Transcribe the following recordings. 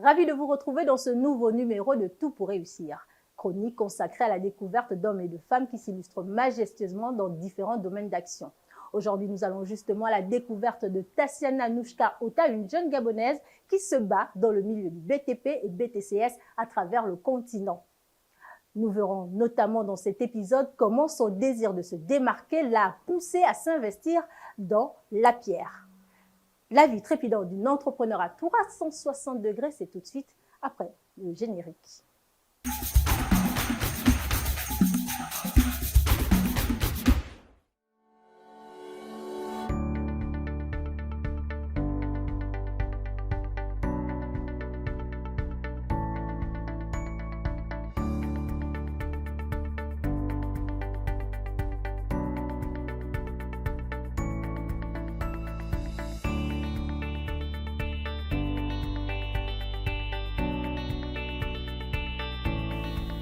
Ravi de vous retrouver dans ce nouveau numéro de Tout pour réussir, chronique consacrée à la découverte d'hommes et de femmes qui s'illustrent majestueusement dans différents domaines d'action. Aujourd'hui, nous allons justement à la découverte de Tassiana Nouchka Ota, une jeune Gabonaise qui se bat dans le milieu du BTP et BTCS à travers le continent. Nous verrons notamment dans cet épisode comment son désir de se démarquer l'a poussée à s'investir dans la pierre. La vie trépidante d'une entrepreneur à 360 degrés, c'est tout de suite après le générique.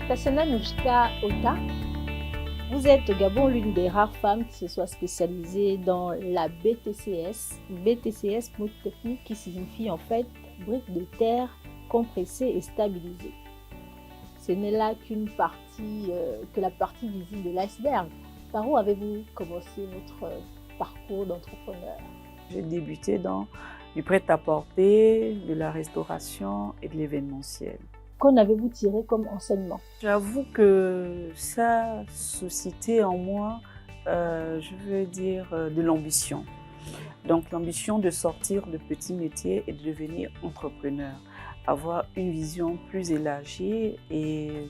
Tassiana Nouchka Ota, vous êtes au Gabon l'une des rares femmes qui se soit spécialisée dans la BTCS. BTCS, mot technique qui signifie en fait briques de terre compressées et stabilisées. Ce n'est là qu'une partie, que la partie visible de l'iceberg. Par où avez-vous commencé votre parcours d'entrepreneur? J'ai débuté dans du prêt-à-porter, de la restauration et de l'événementiel. Qu'en avez-vous tiré comme enseignement? J'avoue que ça suscitait en moi, je veux dire, de l'ambition. Donc l'ambition de sortir de petits métiers et de devenir entrepreneur. Avoir une vision plus élargie et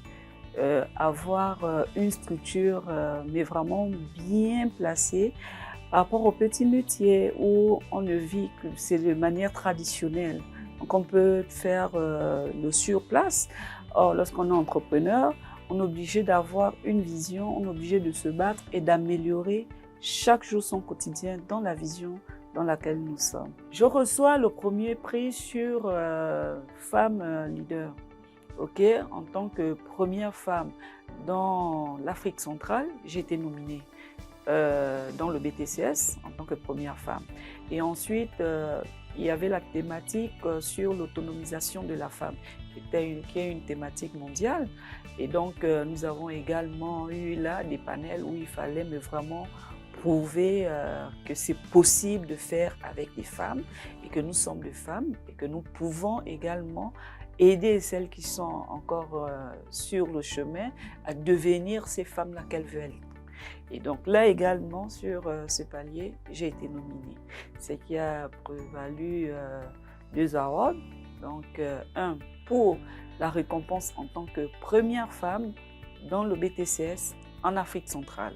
avoir une structure, mais vraiment bien placée par rapport aux petits métiers où on ne vit que c'est de manière traditionnelle. Donc on peut faire le sur-place. Or, lorsqu'on est entrepreneur, on est obligé d'avoir une vision, on est obligé de se battre et d'améliorer chaque jour son quotidien dans la vision dans laquelle nous sommes. Je reçois le premier prix sur Femme Leader. Okay? En tant que première femme dans l'Afrique centrale, j'ai été nominée dans le BTCS en tant que première femme. Et ensuite, il y avait la thématique sur l'autonomisation de la femme, qui est une thématique mondiale. Et donc, nous avons également eu là des panels où il fallait vraiment prouver que c'est possible de faire avec des femmes et que nous sommes des femmes et que nous pouvons également aider celles qui sont encore sur le chemin à devenir ces femmes-là qu'elles veulent. Et donc là également, sur ce palier, j'ai été nominée. Ce qui a prévalu 2 awards. Donc un pour la récompense en tant que première femme dans le BTCS en Afrique centrale.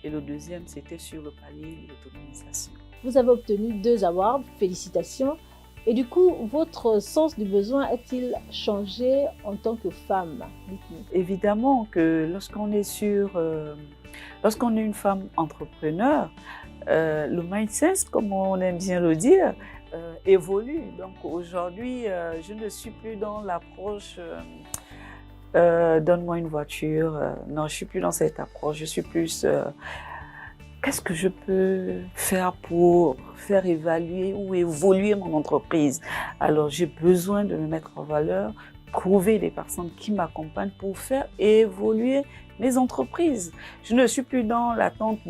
Et le deuxième, c'était sur le palier de l'autonomisation. Vous avez obtenu 2 awards, félicitations. Et du coup, votre sens du besoin a-t-il changé en tant que femme? Évidemment que lorsqu'on est lorsqu'on est une femme entrepreneur, le mindset, comme on aime bien le dire, évolue. Donc aujourd'hui, je ne suis plus dans l'approche donne-moi une voiture. Non, je ne suis plus dans cette approche. Je suis plus qu'est-ce que je peux faire pour faire évaluer ou évoluer mon entreprise? Alors j'ai besoin de me mettre en valeur, trouver des personnes qui m'accompagnent pour faire évoluer mes entreprises. Je ne suis plus dans l'attente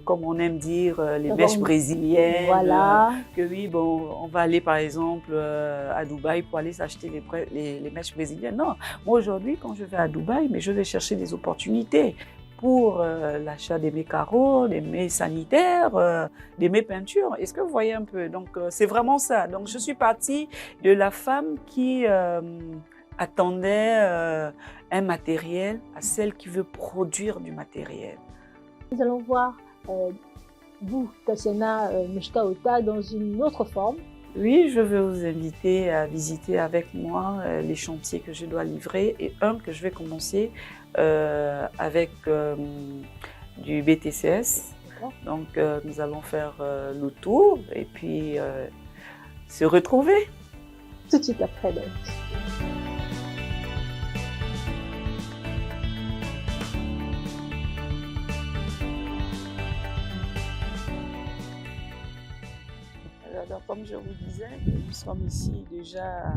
comme on aime dire, les mèches brésiliennes. Voilà. Que oui, bon, on va aller par exemple à Dubaï pour aller s'acheter les mèches brésiliennes. Non, moi aujourd'hui, quand je vais à Dubaï, mais je vais chercher des opportunités pour l'achat des mets carreaux, des mets sanitaires, des mets peintures. Est-ce que vous voyez un peu? Donc c'est vraiment ça. Donc je suis partie de la femme qui attendait un matériel à celle qui veut produire du matériel. Nous allons voir vous, Tassiana Nouchka Ota, dans une autre forme. Oui, je vais vous inviter à visiter avec moi les chantiers que je dois livrer et un que je vais commencer avec du BTCS. Donc nous allons faire le tour et puis se retrouver. Tout de suite après donc. Alors, comme je vous disais, nous sommes ici déjà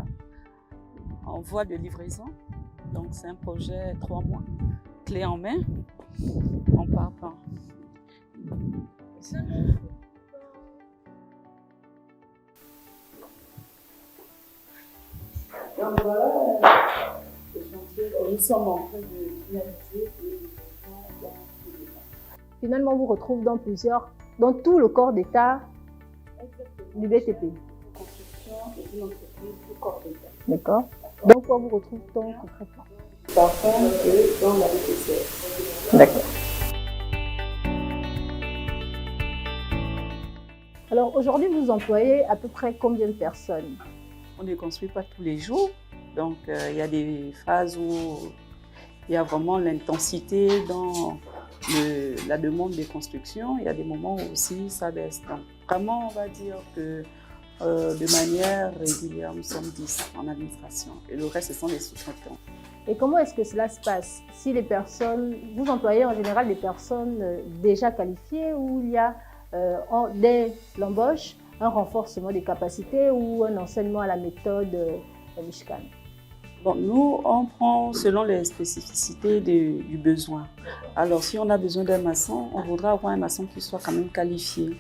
en voie de livraison. Donc c'est un projet 3 mois, clé en main, en partant. Donc voilà le chantier que nous sommes en train de finaliser et de faire dans tous les temps. Finalement, on vous retrouve dans tout le corps d'État du BTP. Construction est une entreprise tout corps d'État. D'accord. Donc, on vous retrouve concrètement. Parfum que dans la BTCS. D'accord. Alors, aujourd'hui, vous employez à peu près combien de personnes? On ne construit pas tous les jours. Donc, il y a des phases où il y a vraiment l'intensité dans la demande de construction. Il y a des moments où aussi ça baisse. Donc, vraiment, on va dire que de manière régulière, nous sommes 10 en administration. Et le reste, ce sont les sous-traitants. Et comment est-ce que cela se passe? Si les personnes, vous employez en général des personnes déjà qualifiées ou il y a dès l'embauche un renforcement des capacités ou un enseignement à la méthode Mishkan? Bon, nous, on prend selon les spécificités du besoin. Alors, si on a besoin d'un maçon, on voudra avoir un maçon qui soit quand même qualifié.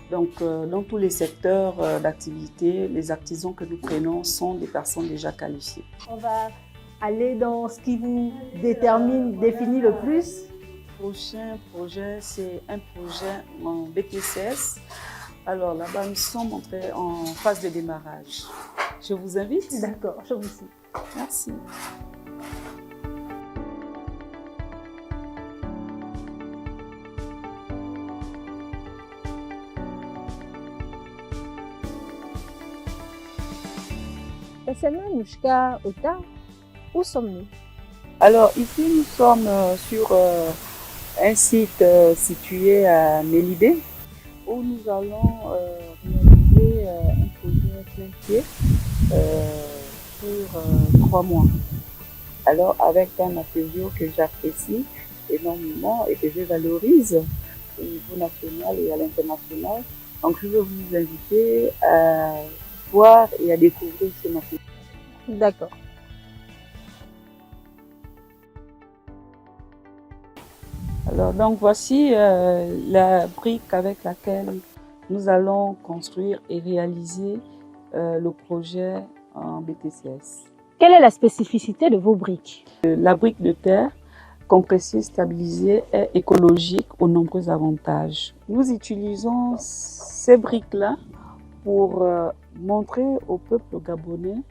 Donc, dans tous les secteurs d'activité, les artisans que nous prenons sont des personnes déjà qualifiées. On va aller dans ce qui vous définit le plus. Le prochain projet, c'est un projet en BTCS. Alors là-bas, nous sommes entrés en phase de démarrage. Je vous invite. D'accord, je vous suis. Merci. SMA Nushka Ota, où sommes-nous? Alors ici, nous sommes sur un site situé à Mélibé, où nous allons réaliser un projet plein pied sur 3 mois. Alors avec un matériau que j'apprécie énormément et que je valorise au niveau national et à l'international. Donc je veux vous inviter à voir et à découvrir ce matériau. D'accord. Alors donc voici la brique avec laquelle nous allons construire et réaliser le projet en BTCS. Quelle est la spécificité de vos briques? La brique de terre compressée stabilisée est écologique aux nombreux avantages. Nous utilisons ces briques-là pour montrer au peuple gabonais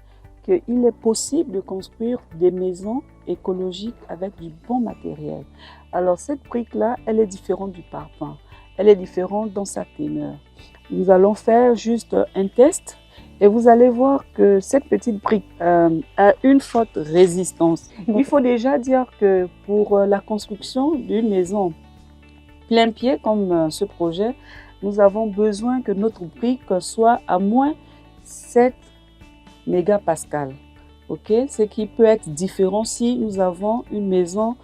qu'il est possible de construire des maisons écologiques avec du bon matériel. Alors cette brique-là, elle est différente du parpaing. Elle est différente dans sa teneur. Nous allons faire juste un test et vous allez voir que cette petite brique a une forte résistance. Il faut déjà dire que pour la construction d'une maison plein pied comme ce projet, nous avons besoin que notre brique soit à moins 7 mégapascal. Okay? Ce qui peut être différent si nous avons une maison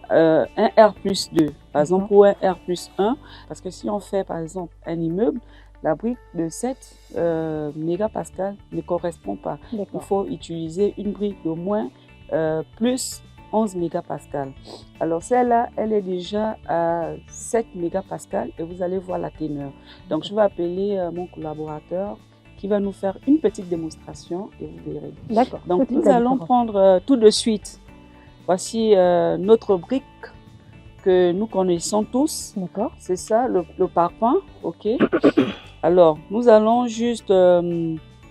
un R+2, par exemple, ou un R+1, parce que si on fait par exemple un immeuble, la brique de 7 mégapascal ne correspond pas. Il faut utiliser une brique d'au moins plus 11 mégapascal. Alors celle-là, elle est déjà à 7 mégapascal et vous allez voir la teneur. Donc je vais appeler mon collaborateur qui va nous faire une petite démonstration et vous verrez. D'accord. Donc nous allons prendre tout de suite, voici notre brique que nous connaissons tous. D'accord. C'est ça, le parpaing, ok. Alors nous allons juste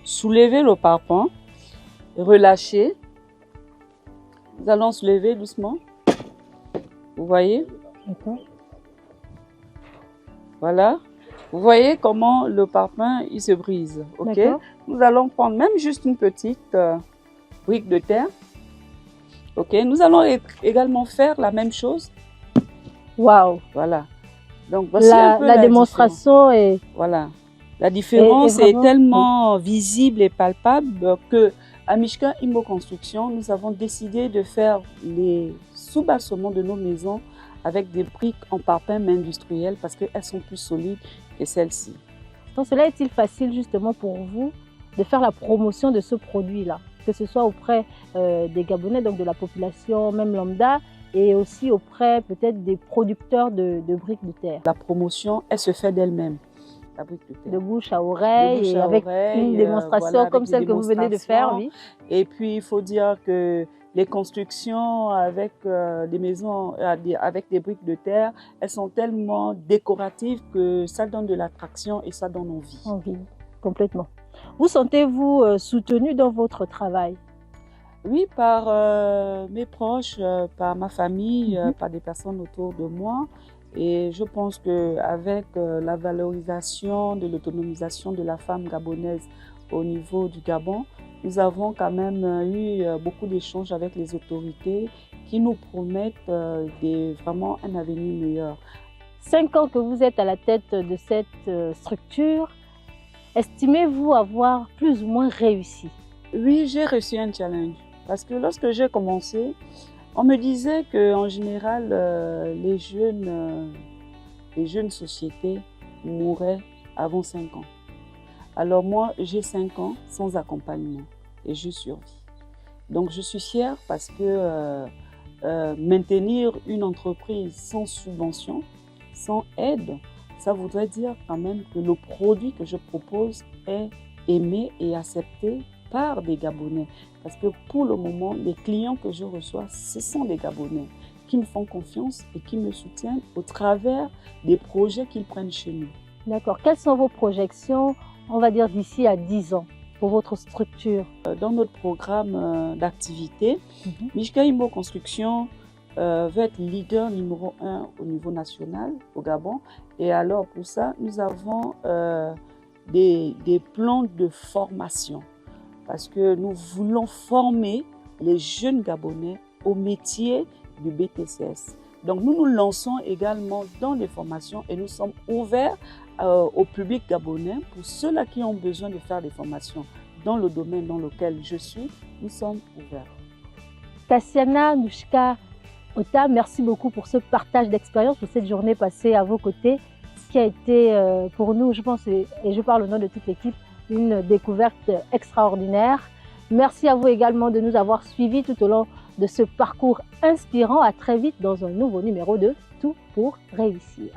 soulever le parpaing, relâcher. Nous allons soulever doucement. Vous voyez? D'accord. Voilà. Vous voyez comment le parpaing il se brise, ok? Nous allons prendre même juste une petite brique de terre, ok? Nous allons également faire la même chose. Waouh! Voilà. Donc voici un peu la démonstration est. Voilà. La différence est tellement visible et palpable que à Mishka Immo Construction, nous avons décidé de faire les soubassements de nos maisons avec des briques en parpaing industriel parce qu'elles sont plus solides que celles-ci. Donc cela est-il facile justement pour vous de faire la promotion de ce produit-là, que ce soit auprès des Gabonais, donc de la population même lambda, et aussi auprès peut-être des producteurs de briques de terre? La promotion, elle se fait d'elle-même, la brique de terre. De bouche à oreille, et avec une démonstration voilà, comme celle que vous venez de faire, oui. Et puis, il faut dire que les constructions avec des maisons, avec des briques de terre, elles sont tellement décoratives que ça donne de l'attraction et ça donne envie. Envie, complètement. Vous sentez-vous soutenu dans votre travail? Oui, par mes proches, par ma famille, par des personnes autour de moi. Et je pense qu'avec la valorisation de l'autonomisation de la femme gabonaise au niveau du Gabon, nous avons quand même eu beaucoup d'échanges avec les autorités qui nous promettent vraiment un avenir meilleur. 5 ans que vous êtes à la tête de cette structure, estimez-vous avoir plus ou moins réussi? Oui, j'ai reçu un challenge. Parce que lorsque j'ai commencé, on me disait qu'en général, les jeunes sociétés mouraient avant 5 ans. Alors moi, j'ai 5 ans sans accompagnement et je survis. Donc je suis fière parce que maintenir une entreprise sans subvention, sans aide, ça voudrait dire quand même que le produit que je propose est aimé et accepté par des Gabonais. Parce que pour le moment, les clients que je reçois, ce sont des Gabonais qui me font confiance et qui me soutiennent au travers des projets qu'ils prennent chez nous. D'accord. Quelles sont vos projections, on va dire d'ici à 10 ans, pour votre structure? Dans notre programme d'activité, Mijka Immo Construction va être leader numéro 1 au niveau national, au Gabon. Et alors pour ça, nous avons des plans de formation. Parce que nous voulons former les jeunes Gabonais au métier du BTCS. Donc nous nous lançons également dans les formations et nous sommes ouverts au public gabonais. Pour ceux-là qui ont besoin de faire des formations dans le domaine dans lequel je suis, nous sommes ouverts. Kassiana Nouchka Ota, merci beaucoup pour ce partage d'expérience, pour cette journée passée à vos côtés, qui a été pour nous, je pense, et je parle au nom de toute l'équipe, une découverte extraordinaire. Merci à vous également de nous avoir suivis tout au long de ce parcours inspirant. À très vite dans un nouveau numéro de Tout pour réussir.